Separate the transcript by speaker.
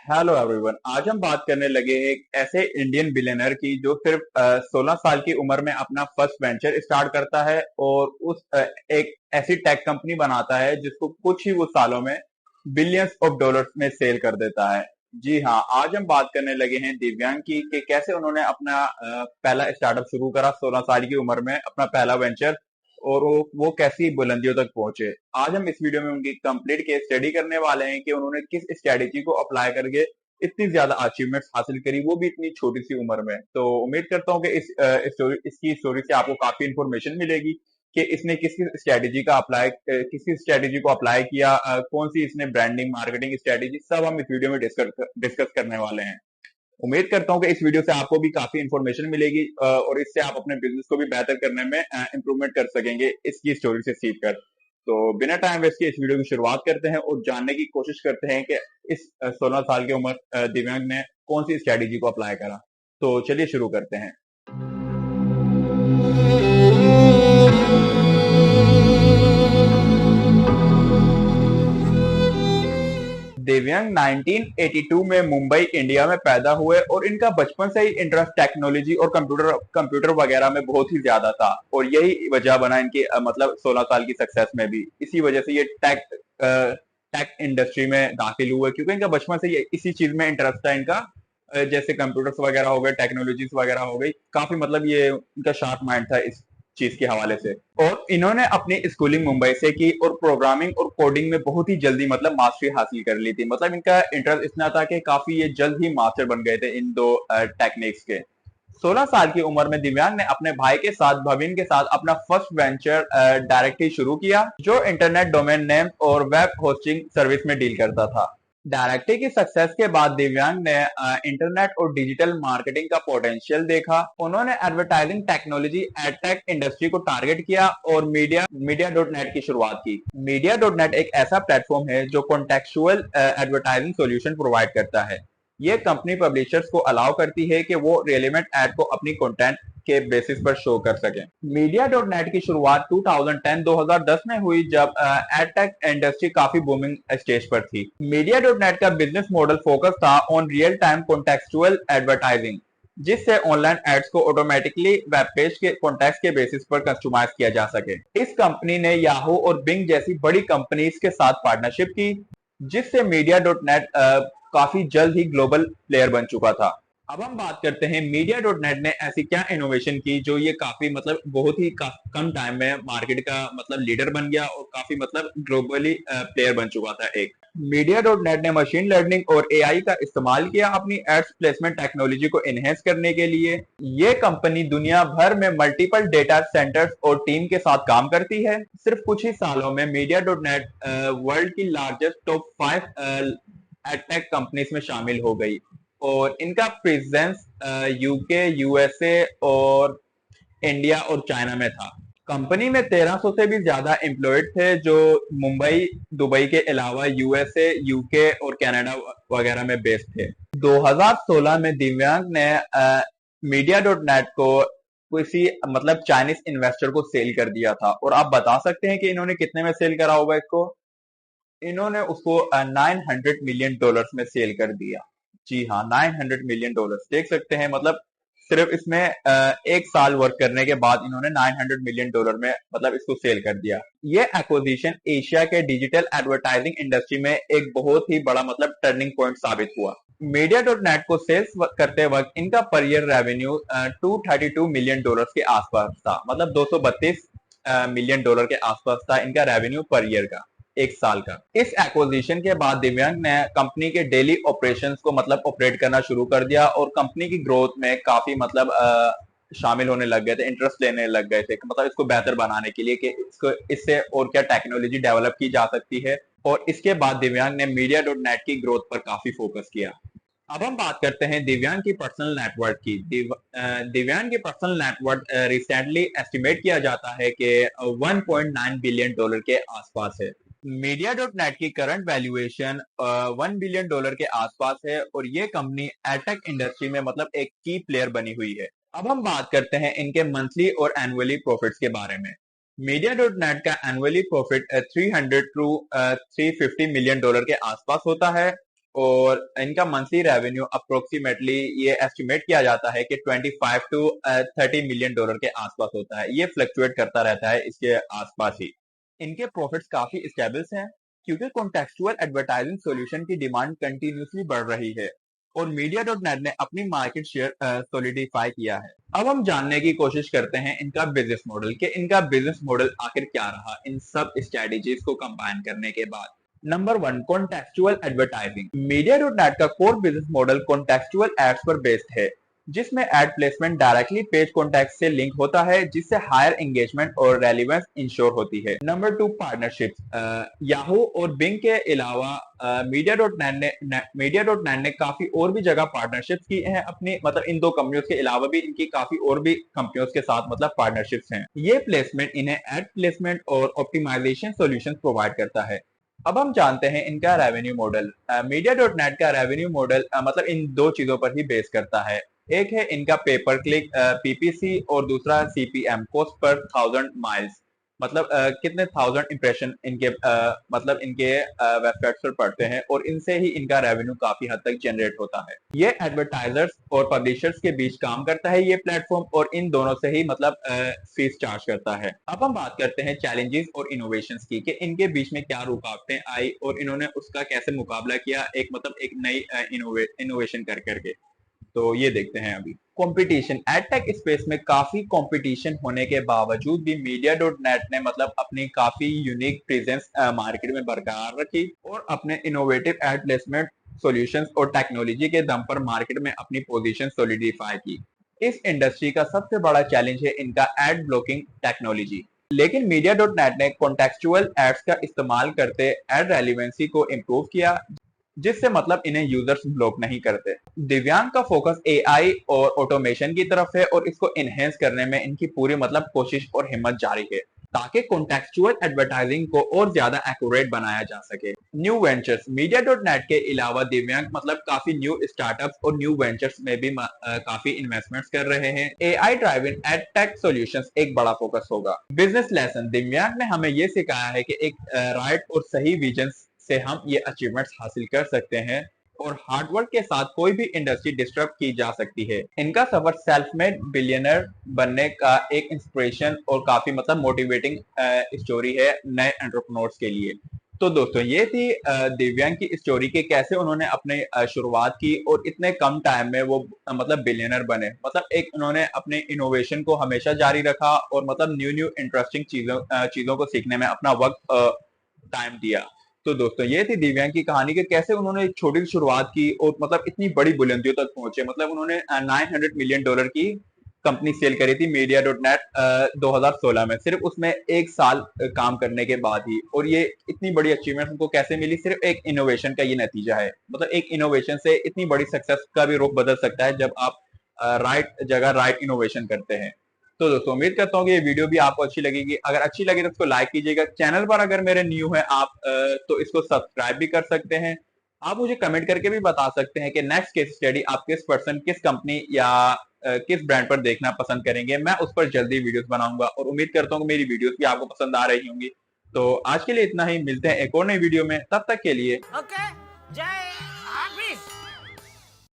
Speaker 1: Hello everyone. आज हम बात करने लगे हैं एक ऐसे इंडियन बिलियनर की जो सिर्फ 16 साल की उम्र में अपना फर्स्ट वेंचर स्टार्ट करता है और एक ऐसी टेक कंपनी बनाता है जिसको कुछ ही वो सालों में बिलियंस ऑफ डॉलर्स में सेल कर देता है। जी हाँ, आज हम बात करने लगे हैं दिव्यांग की कि कैसे उन्होंने अपना पहला स्टार्टअप शुरू करा 16 साल की उम्र में, अपना पहला वेंचर, और वो कैसी बुलंदियों तक पहुंचे। आज हम इस वीडियो में उनकी कंप्लीट केस स्टडी करने वाले हैं कि उन्होंने किस स्ट्रेटेजी को अप्लाई करके इतनी ज्यादा अचीवमेंट्स हासिल करी, वो भी इतनी छोटी सी उम्र में। तो उम्मीद करता हूँ कि इसकी स्टोरी से आपको काफी इंफॉर्मेशन मिलेगी कि इसने किसकी स्ट्रेटेजी को अप्लाई किया, कौन सी इसने ब्रांडिंग मार्केटिंग स्ट्रेटेजी, सब हम इस वीडियो में डिस्कस करने वाले हैं। उम्मीद करता हूँ कि इस वीडियो से आपको भी काफी इंफॉर्मेशन मिलेगी और इससे आप अपने बिजनेस को भी बेहतर करने में इंप्रूवमेंट कर सकेंगे इसकी स्टोरी से सीख कर। तो बिना टाइम वेस्ट किए इस वीडियो की शुरुआत करते हैं और जानने की कोशिश करते हैं कि इस 16 साल की उम्र दिव्यांग ने कौन सी स्ट्रेटेजी को अप्लाई करा। तो चलिए शुरू करते हैं। दिव्यांग 1982 में मुंबई इंडिया में पैदा हुए और इनका बचपन से ही इंटरेस्ट टेक्नोलॉजी और कंप्यूटर वगैरह में बहुत ही ज्यादा था और यही वजह बना इनकी मतलब 16 साल की सक्सेस में भी। इसी वजह से ये टेक इंडस्ट्री में दाखिल हुए क्योंकि इनका बचपन से ये इसी चीज में इंटरेस्ट था इनका। जैसे कंप्यूटर्स वगैरह हो गए, टेक्नोलॉजीज वगैरह हो गई, काफी मतलब ये इनका शार्प माइंड था इस चीज के हवाले से। और इन्होंने अपनी स्कूलिंग मुंबई से की और प्रोग्रामिंग और कोडिंग में बहुत ही जल्दी मतलब मास्टरी हासिल कर ली थी। मतलब इनका इंटरेस्ट इतना था कि काफी ये जल्द ही मास्टर बन गए थे इन दो टेक्निक्स के। 16 साल की उम्र में दिव्यांग ने अपने भाई के साथ भविन के साथ अपना फर्स्ट वेंचर डायरेक्टली शुरू किया जो इंटरनेट डोमेन नेम और वेब होस्टिंग सर्विस में डील करता था। डायरेक्टली की सक्सेस के बाद दिव्यांग ने इंटरनेट और डिजिटल मार्केटिंग का पोटेंशियल देखा। उन्होंने एडवर्टाइजिंग टेक्नोलॉजी एडटेक इंडस्ट्री को टारगेट किया और मीडिया डॉट नेट की शुरुआत की। मीडिया डॉट नेट एक ऐसा प्लेटफॉर्म है जो कॉन्टेक्चुअल एडवर्टाइजिंग सॉल्यूशन प्रोवाइड करता है। ये कंपनी पब्लिशर्स को अलाउ करती है कि वो रेलेवेंट एड को अपनी कंटेंट के बेसिस पर शो कर सकें। मीडिया डॉट नेट की शुरुआत 2010 में हुई जब एडटेक इंडस्ट्री काफी बूमिंग स्टेज पर थी। मीडिया डॉट नेट का बिजनेस मॉडल फोकस था on real time contextual advertising, जिससे ऑनलाइन एड्स को ऑटोमेटिकली वेब पेज के कॉन्टेक्स्ट के बेसिस पर कस्टमाइज किया जा सके। इस कंपनी ने याहू और बिंग जैसी बड़ी कंपनीज के साथ पार्टनरशिप की, जिससे मीडिया डॉट नेट काफी जल्द ही ग्लोबल प्लेयर बन चुका था। अब हम बात करते हैं मीडिया डॉट नेट ने ऐसी क्या इनोवेशन की जो ये काफी मतलब बहुत ही कम टाइम में मार्केट का मतलब लीडर बन गया और काफी मतलब ग्लोबली प्लेयर बन चुका था एक। मीडिया डॉट नेट ने मशीन लर्निंग और एआई का इस्तेमाल किया अपनी एड्स प्लेसमेंट टेक्नोलॉजी को एनहेंस करने के लिए। ये कंपनी दुनिया भर में मल्टीपल डेटा सेंटर्स और टीम के साथ काम करती है। सिर्फ कुछ ही सालों में मीडिया डॉट नेट वर्ल्ड की लार्जेस्ट टॉप 5 एडटेक कंपनीज में शामिल हो गई और इनका प्रेजेंस यूके, यूएसए और इंडिया और चाइना में था। कंपनी में 1300 से भी ज्यादा एम्प्लॉयड थे जो मुंबई, दुबई के अलावा यूएसए, यूके और कनाडा वगैरह में बेस्ड थे। 2016 में दिव्यांग ने मीडिया डॉट नेट को किसी मतलब चाइनीज इन्वेस्टर को सेल कर दिया था और आप बता सकते हैं कि इन्होंने कितने में सेल करा होगा इसको। इन्होंने उसको $900 मिलियन में सेल कर दिया। जी हाँ, $900 मिलियन देख सकते हैं। मतलब सिर्फ इसमें एक साल वर्क करने के बाद इन्होंने $900 मिलियन में मतलब इसको सेल कर दिया। ये एक्विजिशन एशिया के डिजिटल एडवर्टाइजिंग इंडस्ट्री में एक बहुत ही बड़ा मतलब टर्निंग पॉइंट साबित हुआ। मीडिया डॉट नेट को सेल्स करते वक्त इनका पर ईयर रेवेन्यू $232 मिलियन के आसपास था। मतलब $232 मिलियन के आसपास था इनका रेवेन्यू पर ईयर का, एक साल का। इस एक्विजिशन के बाद दिव्यांग ने कंपनी के डेली ऑपरेशंस को मतलब ऑपरेट करना शुरू कर दिया और कंपनी की ग्रोथ में काफी मतलब शामिल होने लग गए थे, इंटरेस्ट लेने लग गए थे मतलब इसको बेहतर बनाने के लिए कि इससे और क्या टेक्नोलॉजी डेवलप की जा सकती है। और इसके बाद दिव्यांग ने मीडिया डॉट नेट की ग्रोथ पर काफी फोकस किया। अब हम बात करते हैं दिव्यांग की पर्सनल नेटवर्थ की। दिव्यांग की पर्सनल नेटवर्थ रिसेंटली एस्टिमेट किया जाता है कि $1.9 बिलियन के आसपास है। मीडिया डॉट नेट की करंट वैल्यूएशन $1 बिलियन के आसपास है और ये कंपनी एडटेक इंडस्ट्री में मतलब एक की प्लेयर बनी हुई है। अब हम बात करते हैं इनके मंथली और एनुअली प्रॉफिट्स के बारे में। मीडिया डॉट नेट का एनुअली प्रॉफिट 300 to $350 मिलियन के आसपास होता है और इनका मंथली रेवेन्यू अप्रोक्सीमेटली ये एस्टिमेट किया जाता है कि 25 टू 30 मिलियन डॉलर के आसपास होता है। ये फ्लक्चुएट करता रहता है इसके आसपास ही। इनके प्रॉफिट्स काफी स्टेबल्स हैं क्योंकि कॉन्टेक्सुअल एडवर्टाइजिंग सॉल्यूशन की डिमांड कंटिन्यूसली बढ़ रही है और मीडिया डॉट नेट ने अपनी मार्केट शेयर सॉलिडिफाई किया है। अब हम जानने की कोशिश करते हैं इनका बिजनेस मॉडल, कि इनका बिजनेस मॉडल आखिर क्या रहा इन सब स्ट्रेटेजीज को कंबाइन करने के बाद। Number 1, contextual advertising. Media dot net का core business model contextual ads पर बेस्ड है, जिसमें ad placement directly page contact से लिंक होता है, जिससे हायर एंगेजमेंट और रेलेवेंस इंश्योर होती है। Number 2, partnerships. याहू और बिंग के अलावा मीडिया डॉट नेट ने काफी और भी जगह पार्टनरशिप्स की हैं अपनी, मतलब इन दो कंपनियों के अलावा भी इनकी काफी और भी कंपनियों के साथ मतलब पार्टनरशिप्स हैं। ये प्लेसमेंट इन्हें एड प्लेसमेंट और ऑप्टिमाइजेशन सॉल्यूशंस प्रोवाइड करता है। अब हम जानते हैं इनका revenue model. Media dot net का रेवेन्यू मॉडल मतलब इन दो चीजों पर ही बेस करता है। एक है इनका पेपर क्लिक पीपीसी और दूसरा सीपीएम, कॉस्ट पर 1000 माइल्स, मतलब कितने 1000 इंप्रेशन इनके मतलब इनके वेबसाइट्स पर पड़ते हैं और इनसे ही इनका रेवेन्यू काफी हद तक जनरेट होता है। ये एडवर्टाइजर्स और पब्लिशर्स के बीच काम करता है ये प्लेटफॉर्म, और इन दोनों से ही मतलब फीस चार्ज करता है। अब हम बात करते हैं चैलेंजेस और इनोवेशंस की, कि इनके बीच में क्या रुकावटें आई और इन्होंने उसका कैसे मुकाबला किया, एक मतलब एक नई इनोवेशन कर करके। तो ये देखते हैं अभी। कंपटीशन, एडटेक स्पेस में काफी कंपटीशन होने के बावजूद भी मीडिया डॉट नेट ने मतलब अपनी काफी यूनिक प्रेजेंस मार्केट में बरकरार रखी और अपने इनोवेटिव एड प्लेसमेंट सॉल्यूशंस और टेक्नोलॉजी के दम पर मार्केट में अपनी पोजीशन सॉलिडिफाई की। इस इंडस्ट्री का सबसे बड़ा चैलेंज है इनका एड ब्लॉकिंग टेक्नोलॉजी, लेकिन मीडिया डॉट नेट ने कॉन्टेक्सचुअल एड्स का इस्तेमाल करते एड रेलिवेंसी को इम्प्रूव किया, जिससे मतलब इन्हें यूजर्स ब्लॉक नहीं करते। दिव्यांग का फोकस एआई और ऑटोमेशन की तरफ है और इसको इनहेंस करने में इनकी पूरी मतलब कोशिश और हिम्मत जारी है, ताकि कॉन्टेक्सचुअल एडवर्टाइजिंग को और ज्यादा एक्यूरेट बनाया जा सके। New ventures, media dot net के अलावा दिव्यांग मतलब काफी न्यू स्टार्टअप्स और न्यू वेंचर्स में भी काफी इन्वेस्टमेंट्स कर रहे हैं। AI driven ed tech solutions एक बड़ा फोकस होगा। बिजनेस लेसन, दिव्यांग ने हमें ये सिखाया है कि एक राइट और सही विजन से हम ये अचीवमेंट्स हासिल कर सकते हैं और हार्डवर्क के साथ कोई भी इंडस्ट्री डिस्टर्ब की जा सकती है। इनका सफर सेल्फ मेड बिलियनर बनने का एक इंस्पिरेशन और काफी मतलब मोटिवेटिंग स्टोरी है नए एंटरप्रेन्योर्स के लिए। तो दोस्तों ये थी दिव्यांग की स्टोरी के कैसे उन्होंने अपने शुरुआत की और इतने कम टाइम में वो मतलब बिलियनर बने। मतलब एक उन्होंने अपने इनोवेशन को हमेशा जारी रखा और मतलब न्यू न्यू इंटरेस्टिंग चीजों को सीखने में अपना वक्त टाइम दिया। तो दोस्तों ये थी दिव्यांग की कहानी कि कैसे उन्होंने एक छोटी सी शुरुआत की और मतलब इतनी बड़ी बुलंदियों तक पहुंचे। मतलब उन्होंने 900 मिलियन डॉलर की कंपनी सेल करी थी मीडिया डॉट नेट 2016 में, सिर्फ उसमें एक साल काम करने के बाद ही। और ये इतनी बड़ी अचीवमेंट उनको कैसे मिली, सिर्फ एक इनोवेशन का ये नतीजा है। मतलब एक इनोवेशन से इतनी बड़ी सक्सेस का भी रुख बदल सकता है जब आप राइट जगह राइट इनोवेशन करते हैं। तो दोस्तों उम्मीद करता हूँ कि ये वीडियो भी आपको अच्छी लगेगी। अगर अच्छी लगी तो इसको लाइक कीजिएगा। चैनल पर अगर मेरे न्यू है आप तो इसको सब्सक्राइब भी कर सकते हैं। आप मुझे कमेंट करके भी बता सकते हैं कि नेक्स्ट केस स्टडी आप किस पर्सन, किस कंपनी या किस ब्रांड पर देखना पसंद करेंगे। मैं उस पर जल्दी वीडियोस बनाऊंगा और उम्मीद करता हूँ कि मेरी वीडियोस भी आपको पसंद आ रही होंगी। तो आज के लिए इतना ही, मिलते हैं एक और नई वीडियो में, तब तक के लिए
Speaker 2: ओके, जय